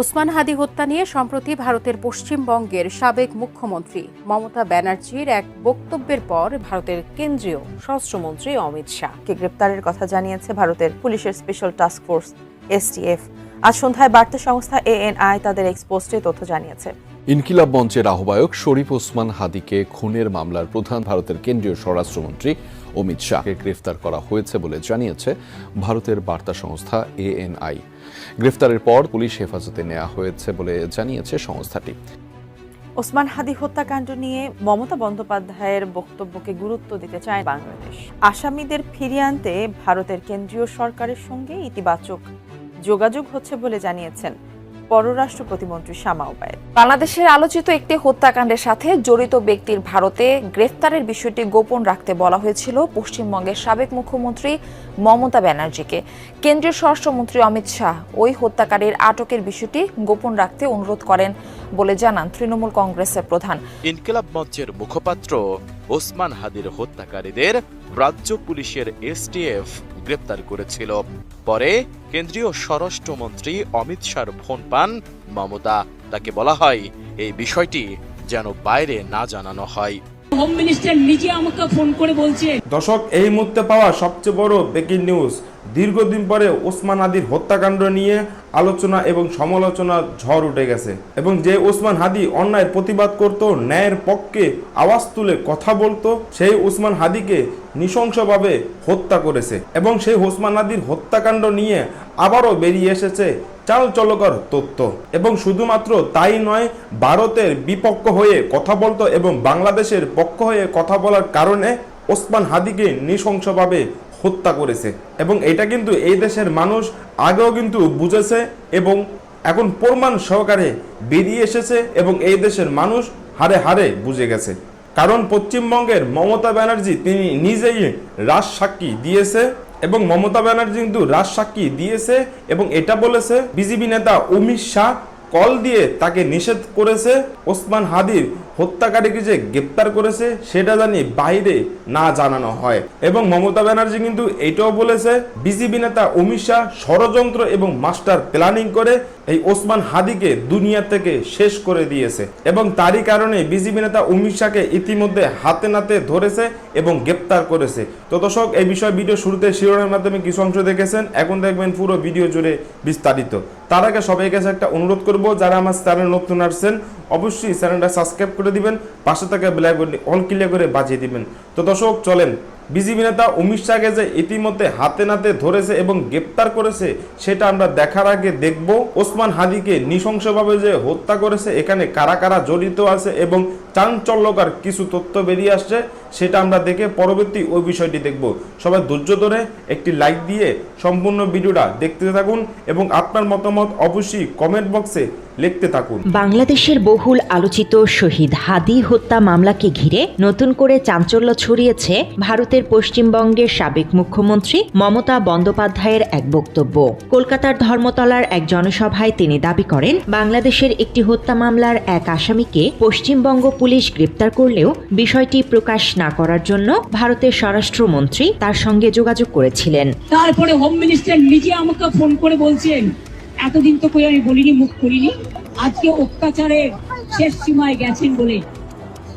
ওসমান হাদি হত্যা নিয়ে সম্প্রতি ভারতের পশ্চিমবঙ্গের সাবেক মুখ্যমন্ত্রী মমতা ব্যানার্জির এক বক্তব্যের পর ভারতের কেন্দ্রীয় স্বরাষ্ট্রমন্ত্রী অমিত শাহকে গ্রেপ্তারের কথা জানিয়েছে ভারতের পুলিশের স্পেশাল টাস্ক ফোর্স এসটিএফ। আজ সন্ধ্যায় বার্তা সংস্থা এএনআই তাদের এক্সপোস্টে তথ্য জানিয়েছে। ইনকিলাব মঞ্চের আহ্বায়ক শরীফ ওসমান হাদিকে খুনের মামলার প্রধান ভারতের কেন্দ্রীয় স্বরাষ্ট্রমন্ত্রী অমিত শাহকে গ্রেফতার করা হয়েছে বলে জানিয়েছে ভারতের বার্তা সংস্থা এএনআই। গ্রেফতারের পর পুলিশ হেফাজতে নেওয়া হয়েছে বলে জানিয়েছে সংস্থাটি। ওসমান হাদি হত্যাকাণ্ড নিয়ে মমতা বন্দ্যোপাধ্যায়ের বক্তব্যকে গুরুত্ব দিতে চায় বাংলাদেশ। আসামিদের ফিরিয়ে আনতে ভারতের কেন্দ্রীয় সরকারের সঙ্গে ইতিবাচক যোগাযোগ হচ্ছে বলে জানিয়েছেন পররাষ্ট্র প্রতিমন্ত্রী শামা ওবায়েদ। বাংলাদেশের আলোচিত একটি হত্যাকাণ্ডের সাথে জড়িত ব্যক্তির ভারতে গ্রেফতারের বিষয়টি গোপন রাখতে বলা হয়েছিল পশ্চিমবঙ্গের সাবেক মুখ্যমন্ত্রী মমতা ব্যানার্জিকে। কেন্দ্রীয় স্বরাষ্ট্রমন্ত্রী অমিত শাহ ওই হত্যাকারীর আটকের বিষয়টি গোপন রাখতে অনুরোধ করেন বলে জানান তৃণমূল কংগ্রেসের প্রধান। ইনকিলাব মঞ্চের মুখপাত্র ওসমান হাদির হত্যাকারীদের রাজ্য পুলিশের এসটিএফ গ্রেপ্তার করেছিল। পরে কেন্দ্রীয় স্বরাষ্ট্রমন্ত্রী অমিত শাহর ফোন পান মমতা। তাকে বলা হয় এই বিষয়টি যেন বাইরে না জানানো হয়। হোম মিনিস্টার নিজে আমাকে ফোন করে বলছে। দর্শক, এই মুহূর্তে পাওয়া সবচেয়ে বড় ব্রেকিং নিউজ। দীর্ঘদিন পরে ওসমান হাদির হত্যাকাণ্ড নিয়ে আলোচনা এবং সমালোচনার ঝড় উঠে গেছে এবং যে ওসমান হাদি অন্যায়ের প্রতিবাদ করত, ন্যায়ের পক্ষে আওয়াজ তুলে কথা বলতো, সেই ওসমান হাদিকে নৃশংসভাবে হত্যা করেছে এবং সেই ওসমান হাদির হত্যাকাণ্ড নিয়ে আবারও বেরিয়ে এসেছে চাঞ্চল্যকর তথ্য। এবং শুধুমাত্র তাই নয়, ভারতের বিপক্ষ হয়ে কথা বলতো এবং বাংলাদেশের পক্ষ হয়ে কথা বলার কারণে ওসমান হাদিকে নৃশংসভাবে হত্যা করেছে। এবং এটা কিন্তু এই দেশের মানুষ আগেও কিন্তু বুঝেছে এবং এখন প্রমাণ সহকারে বেরিয়ে এসেছে এবং এই দেশের মানুষ হারে হারে বুঝে গেছে। কারণ পশ্চিমবঙ্গের মমতা ব্যানার্জি তিনি নিজেই রাজসাক্ষী দিয়েছে এবং মমতা ব্যানার্জি কিন্তু রাজসাক্ষী দিয়েছে এবং এটা বলেছে বিজেপি নেতা অমিত শাহ কল দিয়ে তাকে নিষেধ করেছে ওসমান হাদির হত্যাকারীকে যে গ্রেপ্তার করেছে সেটা জানি বাইরে না জানানো হয়। এবং মমতা ব্যানার্জি কিন্তু এটাও বলেছে বিজেপি নেতা অমিত শাহ ষড়যন্ত্র এবং মাস্টার প্ল্যানিং করে এই ওসমান হাদিকে দুনিয়া থেকে শেষ করে দিয়েছে এবং তারই কারণে বিজেপি নেতা অমিত শাহকে ইতিমধ্যে হাতে নাতে ধরেছে এবং গ্রেপ্তার করেছে। তো দর্শক, এই বিষয়ে ভিডিও শুরুতে শিরোনামের মাধ্যমে কিছু অংশ দেখেছেন, এখন দেখবেন পুরো ভিডিও জুড়ে বিস্তারিত। তার আগে সবাই কাছে একটা অনুরোধ করব, যারা আমার চ্যানেল নতুন আসছেন অবশ্যই চ্যানেলটা সাবস্ক্রাইব করে দিবেন, পাশে থাকা বেল আইকনটি অল ক্লিক করে বাজিয়ে দিবেন। তো দর্শক চলেন, বিজেপি নেতা অমিত শাহকে যে ইতিমধ্যে হাতে নাতে ধরেছে এবং গ্রেপ্তার করেছে সেটা আমরা দেখার আগে দেখব ওসমান হাদিকে নৃশংসভাবে যে হত্যা করেছে এখানে কারা কারা জড়িত আছে এবং চাঞ্চল্যকর কিছু তথ্য বেরিয়ে আসছে সেটা আমরা দেখে পরবর্তী ওই বিষয়টি দেখব। সবাই ধৈর্য ধরে একটি লাইক দিয়ে সম্পূর্ণ ভিডিওটা দেখতে থাকুন এবং আপনার মতামত অবশ্যই কমেন্ট বক্সে লিখতে থাকুন। বাংলাদেশের বহুল আলোচিত শহীদ হাদি হত্যা মামলাকে ঘিরে নতুন করে চাঞ্চল্য ছড়িয়েছে ভারতের পশ্চিমবঙ্গের সাবেক মুখ্যমন্ত্রী মমতা বন্দ্যোপাধ্যায়ের এক বক্তব্য। কলকাতার ধর্মতলার এক জনসভায় তিনি দাবি করেন, বাংলাদেশের একটি হত্যা মামলার এক আসামিকে পশ্চিমবঙ্গ পুলিশ গ্রেপ্তার করলেও বিষয়টি প্রকাশ না করার জন্য ভারতের স্বরাষ্ট্রমন্ত্রী তার সঙ্গে যোগাযোগ করেছিলেন। তারপরে হোম মিনিস্টার নিজে আমাকে ফোন করে বলছেন, এতদিন তো কই আমি বলিনি, মুখ করিনি, আজকে অত্যাচারের শেষ সীমায় গেছেন বলে।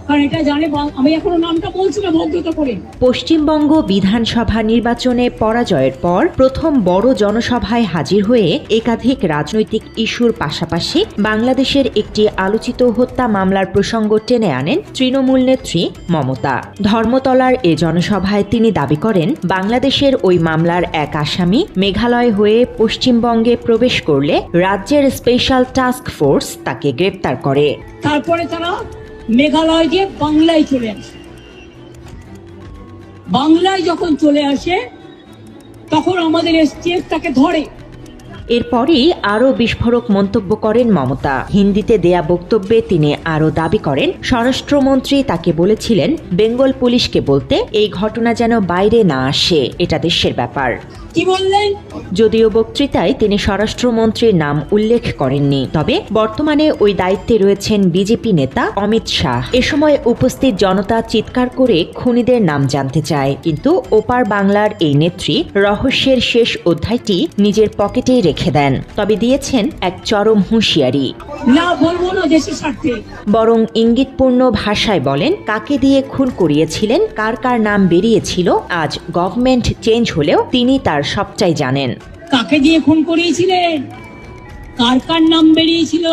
কারণ এটা জানে আমি এখনো নামটা বলছি না ভদ্রতা করে। পশ্চিমবঙ্গ বিধানসভা নির্বাচনে পরাজয়ের পর প্রথম বড় জনসভায় হাজির হয়ে একাধিক রাজনৈতিক ইস্যুর পাশাপাশি বাংলাদেশের একটি আলোচিত হত্যা মামলার প্রসঙ্গ টেনে আনেন তৃণমূল নেত্রী মমতা। ধর্মতলার এ জনসভায় তিনি দাবি করেন, বাংলাদেশের ওই মামলার এক আসামি মেঘালয় হয়ে পশ্চিমবঙ্গে প্রবেশ করলে রাজ্যের স্পেশাল টাস্ক ফোর্স তাকে গ্রেপ্তার করে। তারপরে তারা মেঘালয় দিয়ে বাংলায় চলে আসে। বাংলায় যখন চলে আসে তখন আমাদের এসটিএফ তাকে ধরে। এরপরই আরও বিস্ফোরক মন্তব্য করেন মমতা। হিন্দিতে দেয়া বক্তব্যে তিনি আরও দাবি করেন, স্বরাষ্ট্রমন্ত্রী তাকে বলেছিলেন বেঙ্গল পুলিশকে বলতে এই ঘটনা যেন বাইরে না আসে, এটা দেশের ব্যাপার। কি বললেন? যদিও বক্তৃতায় তিনি স্বরাষ্ট্রমন্ত্রীর নাম উল্লেখ করেননি, তবে বর্তমানে ওই দায়িত্বে রয়েছেন বিজেপি নেতা অমিত শাহ। এ সময় উপস্থিত জনতা চিৎকার করে খুনিদের নাম জানতে চায়, কিন্তু ওপার বাংলার এই নেত্রী রহস্যের শেষ অধ্যায়টি নিজের পকেটেই রেখে দেন, তবে দিয়েছেন এক চরম হুঁশিয়ারি। না, বলবো না দেশের স্বার্থে। বরং ইঙ্গিতপূর্ণ ভাষায় বলেন, কাকে দিয়ে খুন করিয়েছিলেন, কার কার নাম বেরিয়েছিল, আজ গভর্নমেন্ট চেঞ্জ হলেও তিনি তার সবটাই জানেন। কাকে দিয়ে খুন করিয়েছিলেন, কার কার নাম বেরিয়েছিল,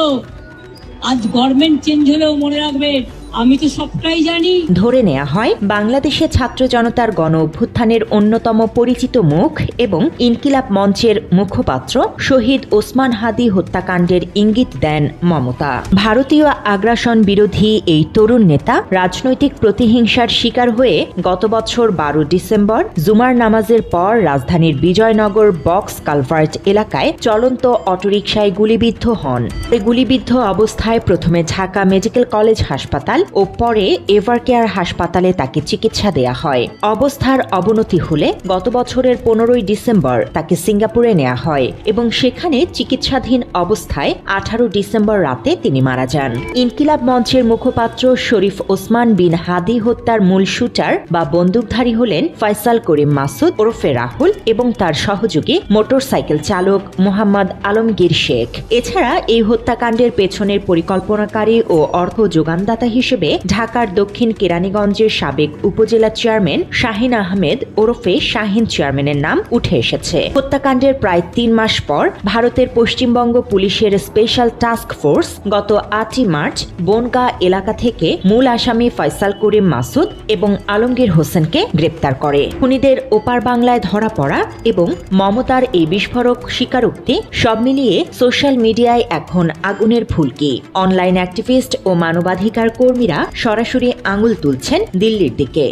আজ গভর্নমেন্ট চেঞ্জ হলেও মনে রাখবেন আমি তো সবটাই জানি। ধরে নেওয়া হয় বাংলাদেশে ছাত্র জনতার গণ অভ্যুত্থানের অন্যতম পরিচিত মুখ এবং ইনকিলাব মঞ্চের মুখপাত্র শহীদ ওসমান হাদি হত্যাকাণ্ডের ইঙ্গিত দেন মমতা। ভারতীয় আগ্রাসন বিরোধী এই তরুণ নেতা রাজনৈতিক প্রতিহিংসার শিকার হয়ে গত বছর 12 ডিসেম্বর জুমার নামাজের পর রাজধানীর বিজয়নগর বক্স কালভার্ট এলাকায় চলন্ত অটোরিকশায় গুলিবিদ্ধ হন। এই গুলিবিদ্ধ অবস্থায় প্রথমে ঢাকা মেডিকেল কলেজ হাসপাতাল ও পরে এভারকেয়ার হাসপাতালে তাকে চিকিৎসা দেয়া হয়। অবস্থার অবনতি হলে গত বছরের 15 ডিসেম্বর তাকে সিঙ্গাপুরে নেওয়া হয় এবং সেখানে চিকিৎসাধীন অবস্থায় 18 ডিসেম্বর রাতে তিনি মারা যান। ইনকিলাব মঞ্চের মুখপাত্র শরীফ ওসমান বিন হাদি হত্যার মূল শুটার বা বন্দুকধারী হলেন ফয়সাল করিম মাসুদ ওরফে রাহুল এবং তার সহযোগী মোটরসাইকেল চালক মোহাম্মদ আলমগীর শেখ। এছাড়া এই হত্যাকাণ্ডের পেছনের পরিকল্পনাকারী ও অর্থ যোগানদাতা হিসেবে ঢাকার দক্ষিণ কেরানীগঞ্জের সাবেক উপজেলা চেয়ারম্যান শাহিন আহমেদ ওরফে শাহিন চেয়ারম্যানের নাম উঠে এসেছে। হত্যাকাণ্ডের প্রায় 3 মাস পর ভারতের পশ্চিমবঙ্গ পুলিশের স্পেশাল টাস্ক ফোর্স গত 8 মার্চ বনগা এলাকা থেকে মূল আসামি ফয়সাল করিম মাসুদ এবং আলমগীর হোসেনকে গ্রেপ্তার করে। খুনিদের ওপার বাংলায় ধরা পড়া এবং মমতার এই বিস্ফোরক স্বীকারোক্তি সব মিলিয়ে সোশ্যাল মিডিয়ায় এখন আগুনের ফুলকি। অনলাইন অ্যাক্টিভিস্ট ও মানবাধিকার কর্মীরা সরাসরি আঙুল তুলছেন দিল্লির দিকে।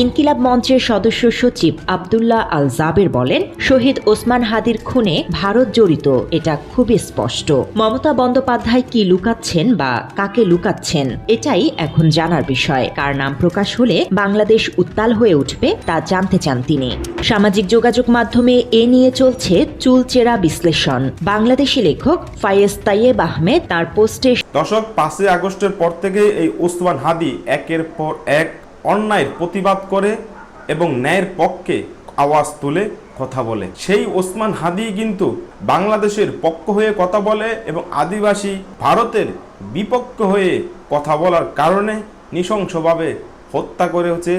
ইনকিলাব মঞ্চের সদস্য সচিব আব্দুল্লাহ আল জাবের বলেন, শহীদ ওসমান হাদির খুনে ভারত জড়িত, এটা খুবই স্পষ্ট। মমতা বন্দ্যোপাধ্যায় কি লুকাচ্ছেন বা কাকে লুকাচ্ছেন, এটাই এখন জানার বিষয়। কার নাম প্রকাশ হলে বাংলাদেশ উত্তাল হয়ে উঠবে তা জানতে চান তিনি। সামাজিক যোগাযোগ মাধ্যমে এ নিয়ে চলছে চুলচেরা বিশ্লেষণ। বাংলাদেশি লেখক ফায়েজ তাইয়েব আহমেদ তার পোস্টে দর্শক, 5 আগস্টের পর থেকে এই ওসমান হাদি একের পর এক অন্যায়ের প্রতিবাদ করে এবং ন্যায়ের পক্ষে আওয়াজ তুলে কথা বলে। সেই ওসমান হাদি কিন্তু বাংলাদেশের পক্ষ হয়ে কথা বলে এবং আদিবাসী ভারতের বিপক্ষ হয়ে কথা বলার কারণে নৃশংসভাবে হত্যা করে হচ্ছে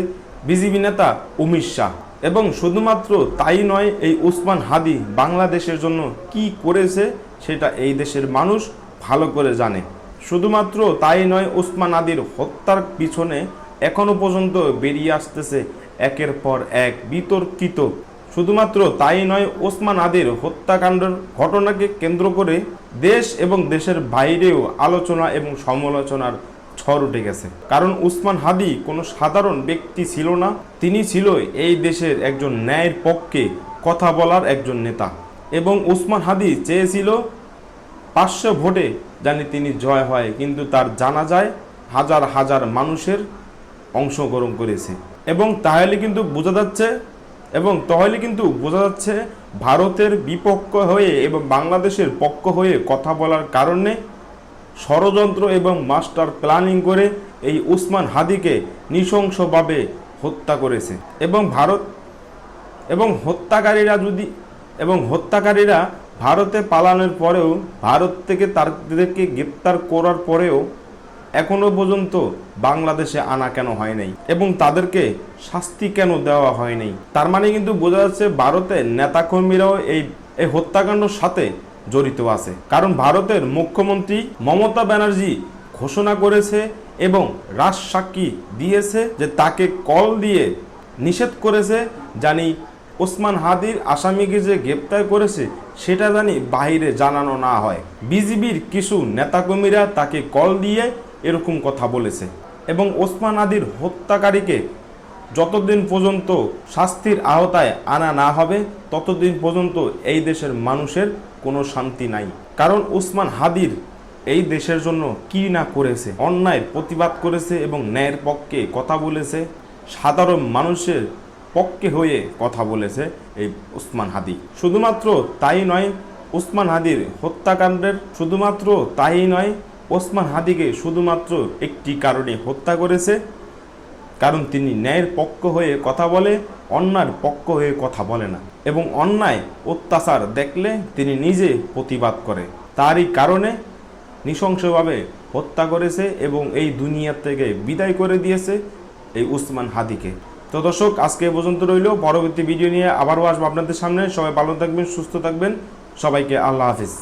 বিজেপি নেতা অমিত শাহ। এবং শুধুমাত্র তাই নয়, এই ওসমান হাদি বাংলাদেশের জন্য কি করেছে সেটা এই দেশের মানুষ ভালো করে জানে। শুধুমাত্র তাই নয়, ওসমান হাদির হত্যার পিছনে এখনো পর্যন্ত বেরিয়ে আসতেছে একের পর এক বিতর্কিত। শুধুমাত্র তাই নয়, ওসমান হাদির হত্যাকাণ্ডের ঘটনাকে কেন্দ্র করে দেশ এবং দেশের বাইরেও আলোচনা এবং সমালোচনার ঝড় উঠে গেছে। কারণ ওসমান হাদি কোনো সাধারণ ব্যক্তি ছিল না, তিনি ছিল এই দেশের একজন ন্যায়ের পক্ষে কথা বলার একজন নেতা। এবং ওসমান হাদি চেয়েছিল 500 ভোটে জানি তিনি জয় হয়, কিন্তু তার জানা যায় হাজার হাজার মানুষের অংশগ্রহণ করেছে। এবং তাহলে কিন্তু বোঝা যাচ্ছে ভারতের বিপক্ষ হয়ে এবং বাংলাদেশের পক্ষ হয়ে কথা বলার কারণে ষড়যন্ত্র এবং মাস্টার প্ল্যানিং করে এই ওসমান হাদিকে নৃশংসভাবে হত্যা করেছে। এবং হত্যাকারীরা ভারতে পালানোর পরেও, ভারত থেকে তাদেরকে গ্রেপ্তার করার পরেও এখনো পর্যন্ত বাংলাদেশে আনা কেন হয় নাই এবং তাদেরকে শাস্তি কেন দেওয়া হয় নাই। তার মানে কিন্তু বোঝা যাচ্ছে ভারতের নেতাকর্মীরাও এই হত্যাকাণ্ডের সাথে জড়িত আছে। কারণ ভারতের মুখ্যমন্ত্রী মমতা ব্যানার্জি ঘোষণা করেছে এবং রাজসাক্ষী দিয়েছে যে তাকে কল দিয়ে নিষেধ করেছে জানি ওসমান হাদির আসামিকে যে গ্রেপ্তার করেছে সেটা জানি বাইরে জানানো না হয়। বিজিবির কিছু নেতাকর্মীরা তাকে কল দিয়ে এরকম কথা বলেছে। এবং ওসমান হাদির হত্যাকারীকে যতদিন পর্যন্ত শাস্তির আওতায় আনা না হবে ততদিন পর্যন্ত এই দেশের মানুষের কোনো শান্তি নাই। কারণ ওসমান হাদির এই দেশের জন্য কি না করেছে, অন্যায়ের প্রতিবাদ করেছে এবং ন্যায়ের পক্ষে কথা বলেছে, সাধারণ মানুষের পক্ষে হয়ে কথা বলেছে এই ওসমান হাদি। শুধুমাত্র তাই নয়, ওসমান হাদির হত্যাকাণ্ডের শুধুমাত্র তাই নয়, ওসমান হাদিকে শুধুমাত্র একটি কারণে হত্যা করেছে, কারণ তিনি ন্যায়ের পক্ষ হয়ে কথা বলে, অন্যায়ের পক্ষ হয়ে কথা বলে না, এবং অন্যায় অত্যাচার দেখলে তিনি নিজে প্রতিবাদ করে। তারই কারণে নৃশংসভাবে হত্যা করেছে এবং এই দুনিয়া থেকে বিদায় করে দিয়েছে এই ওসমান হাদিকে। তো দর্শক, আজকে এ পর্যন্ত রইল। পরবর্তী ভিডিও নিয়ে আবারও আসবো আপনাদের সামনে। সবাই ভালো থাকবেন, সুস্থ থাকবেন। সবাইকে আল্লাহ হাফিজ।